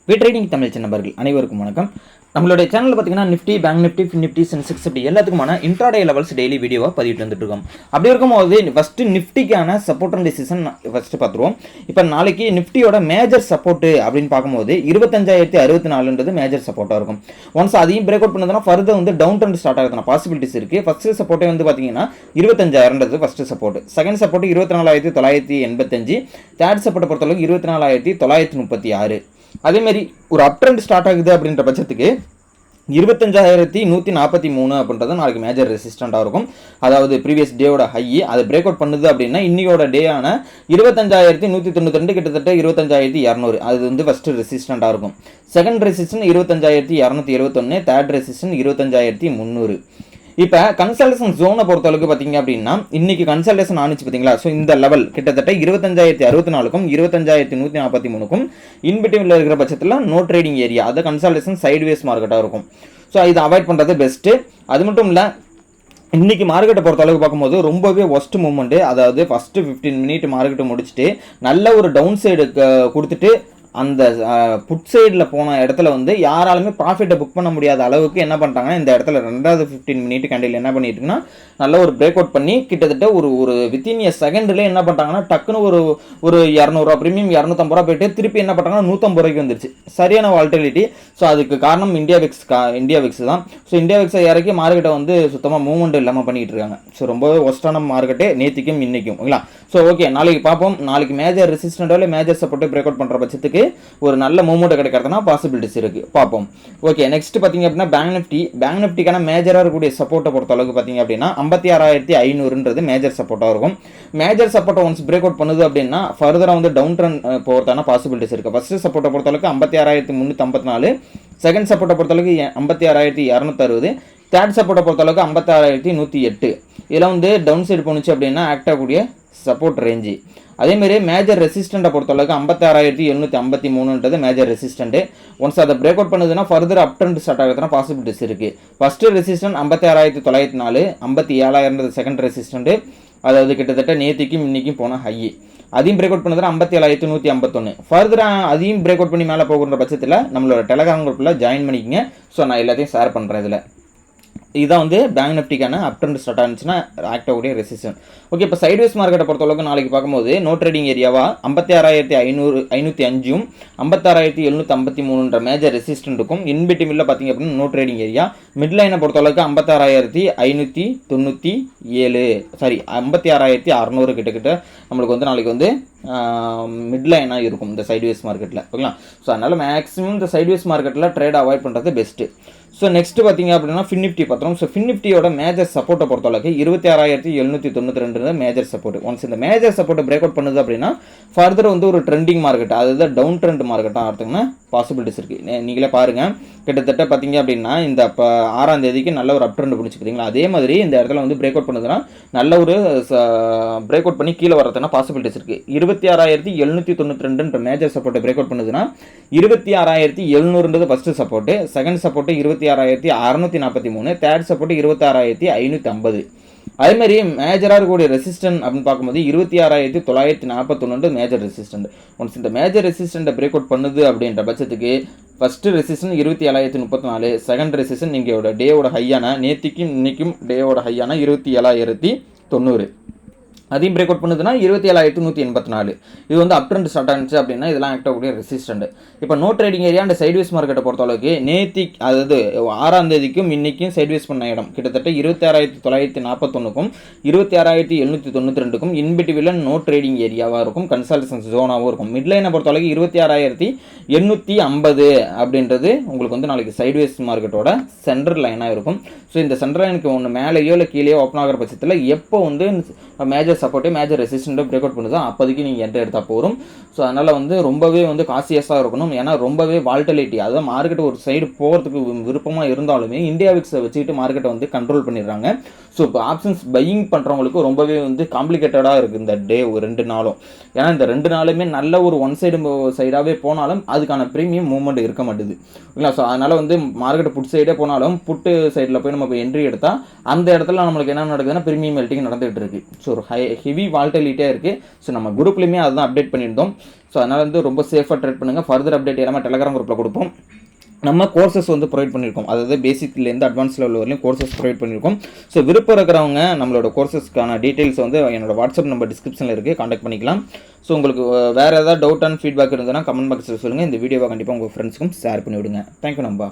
Trading Tamil நண்பர்கள் அனைவருக்கும் வணக்கம். நம்மளுடைய சேனலில் பார்த்தீங்கன்னா Nifty, bank Nifty, fin Nifty, Sensex இப்படி எல்லாத்துக்குமான இன்ட்ராடே லெவல்ஸ் டெய்லி வீடியோவாக பதிவிட்டு வந்துட்டு இருக்கோம். அப்படி இருக்கும்போது ஃபஸ்ட்டு நிஃப்டிக்கான சப்போர்ட் அண்ட் டிசிஷன் ஃபஸ்ட்டு பார்த்துருவோம். இப்போ நாளைக்கு நிஃப்டியோட மேஜர் சப்போர்ட்டு அப்படின்னு பார்க்கும்போது 25,064 மேஜர் சப்போர்ட்டாக இருக்கும். ஒன்ஸ் அதையும் பிரேக் அவுட் பண்ணதுன்னா ஃபர்தர் வந்து டவுன் ட்ரெண்ட் ஸ்டார்ட் ஆகுதுன்னா பாசிபிலிட்டிஸ் இருக்குது. ஃபஸ்ட்டு சப்போர்ட்டே வந்து பார்த்தீங்கன்னா 25,000 first support. Second support 24,985. Third சப்போர்ட்டை பொறுத்தளவுக்கு 24,936. அதேமாரி ஒரு அப் ட்ரெண்ட் ஸ்டார்ட் ஆகுது அப்படின்ற பட்சத்துக்கு 25,143 அப்படின்றது நாளைக்கு மேஜர் ரெசிஸ்டண்டாக இருக்கும். அதாவது ப்ரீவியஸ் டேவோட ஹை அதை பிரேக் அவுட் பண்ணுது அப்படின்னா இன்னையோட டேயான 25,192 கிட்டத்தட்ட 25,200 அது வந்து ஃபஸ்ட்டு ரெசிஸ்டண்டாக இருக்கும். Second resistance 25,271. Third resistance 25,300. இப்போ கன்சல்டேஷன் ஜோனை பொறுத்தளவுக்கு பார்த்தீங்க அப்படின்னா இன்னைக்கு கன்சல்டேஷன் ஆனிச்சு பார்த்தீங்களா. ஸோ இந்த லெவல் கிட்டத்தட்ட 25,064க்கும் 25,143க்கும் இன்பிட்வீனில் இருக்கிற பட்சத்தில் நோ ட்ரேடிங் ஏரியா, அது கன்சல்டேஷன் சைட்வேஸ் மார்க்கெட்டாக இருக்கும். ஸோ இதை அவாய்ட் பண்ணுறது பெஸ்ட்டு. அது மட்டும் இல்லை, இன்றைக்கி மார்க்கெட்டை பொறுத்த அளவுக்கு பார்க்கும்போது ரொம்பவே ஒஸ்ட் மூவ்மெண்ட்டு. அதாவது ஃபஸ்ட்டு 15 மினிட் மார்க்கெட்டை முடிச்சுட்டு நல்ல ஒரு டவுன் சைடு கொடுத்துட்டு அந்த புட் சைடில் போன இடத்துல வந்து யாராலுமே ப்ராஃபிட்டை புக் பண்ண முடியாத அளவுக்கு என்ன பண்ணிட்டாங்கன்னா இந்த இடத்துல ரெண்டாவது 15 மினிட் கேண்டில் என்ன பண்ணிட்டுருக்குன்னா நல்ல ஒரு பிரேக் அவுட் பண்ணி கிட்டத்தட்ட ஒரு வித்தின் செகண்டில் என்ன பண்ணிட்டாங்கன்னா டக்குன்னு ஒரு 200 ப்ரீமியம் 250 போயிட்டு திருப்பி என்ன பண்ணிட்டாங்கன்னா 150 வந்துருச்சு. சரியான வால்டிலிட்டி. ஸோ அதுக்கு காரணம் இந்தியா விக்ஸ் தான். ஸோ இந்தியா விக்ஸை இறக்கி மார்க்கெட்டை வந்து சுத்தமாக மூவ்மெண்ட் இல்லாமல் பண்ணிட்டு இருக்காங்க. ஸோ ரொம்பவே ஒஸ்டான மார்க்கெட்டே நேற்றுக்கும் இன்னைக்கும் ஓகேங்களா. ஸோ ஓகே, நாளைக்கு பார்ப்போம். நாளைக்கு மேஜர் ரெசிஸ்டண்டோ இல்லை மேஜர் சப்போர்ட்டை பிரேக் அவுட் பண்ணுற பட்சத்துக்கு ஒரு நல்ல மூவ்மெண்ட் கிடைக்கிறதுனா பாசிபிலிட்டிஸ் இருக்கு, பார்ப்போம். ஓகே, நெக்ஸ்ட் பார்த்தீங்க அப்படின்னா பேங்க் நிஃப்டிக்கான மேஜராக இருக்கக்கூடிய சப்போர்ட்டை பொறுத்த அளவுக்கு பார்த்தீங்க அப்படின்னா 56,500 மேஜர் சப்போர்ட்டாக இருக்கும். மேஜர் சப்போர்ட்டை ஒன்ஸ் பிரேக் அவுட் பண்ணுது அப்படின்னா ஃபர்தராக வந்து டவுன் ட்ரெண்ட் போகிறதான பாசிபிலிட்டிஸ் இருக்கு. ஃபர்ஸ்ட் சப்போர்ட்டை பொறுத்த அளவுக்கு 56,354. செகண்ட் சப்போர்ட்டை பொறுத்த அளவுக்கு 56,260. தேர்ட் சப்போர்ட்டை பொறுத்த அளவுக்கு 56,108. இதெல்லாம் வந்து டவுன் சைடு போணுச்சு அப்படின்னா ஆக்ட் ஆகக்கூடிய சப்போர்ட் ரேஞ்சு. அதேமாரி மேஜர் ரெசிஸ்டண்ட்டை பொறுத்தளவுக்கு 56,753 மேஜர் ரெசிஸ்டன்ட். ஒன்ஸ் அதை பிரேக் அவுட் பண்ணுதுன்னா ஃபர்தர் அப் ட்ரெண்ட் ஸ்டார்ட் ஆகுதுன்னா பாசிபிலிட்டிஸ் இருக்குது. First resistant 56,904. 57,000 second resistant. அதாவது கிட்டத்தட்ட நேற்றுக்கும் இன்னைக்கும் போன ஹை. அதையும் பிரேக் அவுட் பண்ணதுன்னா 57,151. ஃபர்தர் அதையும் பிரேக் அவுட் பண்ணி மேலே போகிற பட்சத்தில் நம்மளோட டெலகிராம் குரூப்பில் ஜாயின் பண்ணிக்கங்க. ஸோ நான் எல்லாத்தையும் ஷேர் பண்ணுறேன் இதில். இதுதான் வந்து பேங்க் நிஃப்டிக்கான அப் ட்ரெண்ட் ஸ்டார்ட் ஆனிச்சுன்னா ஆக்ட் ஆகக்கூடிய ரெசிஸ்டன். ஓகே, இப்போ சைட்வேஸ் மார்க்கெட்டை பொறுத்தளவுக்கு நாளைக்கு பார்க்கும்போது நோ ட்ரேடிங் ஏரியாவா 56,505. 56,753 மேஜர் ரெசிஸ்டன்ட் இருக்கும். இன்பிட்வீனில் பார்த்தீங்க அப்படின்னா நோ ட்ரேடிங் ஏரியா. மிட் லைனை பொறுத்தளவுக்கு 56,597 56,600 கிட்டத்தட்ட நம்மளுக்கு வந்து நாளைக்கு வந்து மிட் லைனாக இருக்கும் இந்த சைட்வேஸ் மார்க்கெட்டில் ஓகேங்களா. ஸோ அதனால் மேக்ஸிமம் இந்த சைட்வேஸ் மார்க்கெட்டில் ட்ரேட் அவாய்ட் பண்ணுறது பெஸ்ட்டு. ஸோ நெக்ஸ்ட் பார்த்தீங்க அப்படின்னா ஃபின் நிஃப்டி பார்த்துரும். ஸோ ஃபின் நிஃப்டியோட மேஜர் சப்போர்ட்டை பொறுத்தளவுக்கு 26,792 மேஜர் சப்போர்ட். ஒன்ஸ் இந்த மேஜர் சப்போர்ட்டை பிரேக் அவுட் பண்ணுது அப்படின்னா ஃபர்தர் வந்து ஒரு ட்ரெண்டிங் மார்க்கெட், அதாவது டவுன் ட்ரெண்ட் மார்க்கெட்டாக ஆகிறதுக்குன்னா பாசிபிலிட்டிஸ் இருக்குது. நீங்களே பாருங்கள், கிட்டத்தட்ட பார்த்தீங்க அப்படின்னா இந்த 6ஆம் தேதிக்கு நல்ல ஒரு அப் ட்ரெண்ட் பிடிச்சிக்கிறீங்களா. அதே மாதிரி இந்த இடத்துல வந்து பிரேக் அவுட் பண்ணுதுன்னா நல்ல ஒரு பிரேக் அவுட் பண்ணி கீழே வரதுனா பாசிபிலிட்டிஸ் இருக்குது. 26,792 மேஜர் சப்போர்ட்டை பிரேக் அவுட் பண்ணுதுன்னா 26,700 first support. Second support 26,643. Third support 26,550. அதேமாதிரி மேஜராக இருக்கக்கூடிய ரெசிஸ்டன்ட் அப்படின்னு பார்க்கும்போது 26,941 மேஜர் ரெசிஸ்டன்ட். ஒன்ஸ் இந்த மேஜர் ரெசிஸ்டண்ட்டை பிரேக் அவுட் பண்ணுது அப்படின்ற பட்சத்துக்கு ஃபஸ்ட்டு ரெசிஸ்டன் 27,034. செகண்ட் ரெசிஸ்டன் இங்கேயோட டேவோட ஹையான நேற்றுக்கும் இன்னைக்கும் டேவோட ஹையான 27,090. அதையும் பிரேக் அவுட் பண்ணுதுன்னா 27,184. இது வந்து அப் ட்ரெண்ட் ஸ்டார்ட் ஆனிச்சு அப்படின்னா இதெல்லாம் ஆக்ட் ஆகக்கூடிய ரெசிஸ்டன்ட். இப்போ no trading area and sideways மார்க்கெட்டை பொறுத்தளவுக்கு அதாவது 6ஆம் தேதிக்கும் இன்னைக்கும் சைட்வேஸ் பண்ண இடம் கிட்டத்தட்ட 26,941க்கும் 26,792க்கும் இன்பிட்வீனில் நோ ட்ரேடிங் ஏரியாவாக இருக்கும். கன்சல்டேஷன் ஜோனாகவும் இருக்கும். மிட் லைனை பொறுத்தளவுக்கு 26,850 அப்படின்றது உங்களுக்கு வந்து நாளைக்கு சைட்வேஸ் மார்க்கெட்டோட சென்ட்ரல் லைனாக இருக்கும். ஸோ இந்த சென்ட்ரல் லைனுக்கு ஒன்று மேலேயோ இல்லை கீழேயோ ஓப்பன் ஆகிற பட்சத்தில் எப்போ வந்து மேஜர் சப்போர்ட்டே மேஜர் ரெசிஸ்டண்ட்டை பிரேக் அவுட் பண்ணுதோ அப்போதைக்கு நீங்கள் என்ட்ரி எடுத்தால் போகும். ஸோ அதனால் வந்து ரொம்பவே வந்து காசியஸாக இருக்கணும். ஏன்னா ரொம்பவே வால்டிலிட்டி, அதாவது மார்க்கெட் ஒரு சைடு போகிறதுக்கு விருப்பமாக இருந்தாலுமே இந்தியா விக்ஸை வச்சுக்கிட்டு மார்க்கெட்டை வந்து கண்ட்ரோல் பண்ணிடுறாங்க. ஸோ இப்போ ஆப்ஷன்ஸ் பையிங் பண்ணுறவங்களுக்கு ரொம்பவே வந்து காம்ப்ளிகேட்டடாக இருக்குது இந்த டே ஒரு 2 நாளும். ஏன்னா இந்த 2 நாளுமே நல்ல ஒரு ஒன் சைடாகவே போனாலும் அதுக்கான ப்ரீமியம் மூவ்மெண்ட் இருக்க மாட்டுது இல்லைங்களா. ஸோ அதனால் வந்து மார்க்கெட் புட் சைடே போனாலும் புட்டு சைடில் போய் நம்ம என்ட்ரி எடுத்தால் அந்த இடத்துல நம்மளுக்கு என்ன நடக்குதுன்னா ப்ரீமியம் மெல்ட்டிங் நடந்துகிட்டு இருக்கு. ஸோ ஒரு ஹெவி வால்டிலிட்டியாக இருக்குது. ஸோ நம்ம குரூப்லேயுமே அதுதான் அப்டேட் பண்ணியிருந்தோம். ஸோ அதனால் வந்து ரொம்ப சேஃபாக ட்ரேட் பண்ணுங்கள். ஃபர்தர் அப்டேட் எல்லாமே டெலகிராம் குரூப்பில் கொடுப்போம். நம்ம கோர்சஸ் வந்து ப்ரொவைட் பண்ணியிருக்கோம். அதாவது பேசிக்லேருந்து அட்வான்ஸ் லெவல் வரையும் கோர்சஸ் ப்ரொவைட் பண்ணியிருக்கோம். ஸோ விருப்பம் இருக்கிறவங்க நம்மளோட கோர்சஸ்க்கான டீட்டெயில்ஸ் வந்து என்னோட வாட்ஸ்அப் நம்பர் டிஸ்கிரிப்ஷனில் இருக்குது, காண்டாக்ட் பண்ணிக்கலாம். ஸோ உங்களுக்கு வேறு ஏதாவது டவுட் அண்ட் ஃபீட்பேக் இருந்ததுன்னா கமெண்ட் பாக்ஸில் சொல்லுங்கள். இந்த வீடியோவை கண்டிப்பாக உங்கள் ஃப்ரெண்ட்ஸுக்கும் ஷேர் பண்ணி விடுங்க. தேங்க்யூ நம்பா.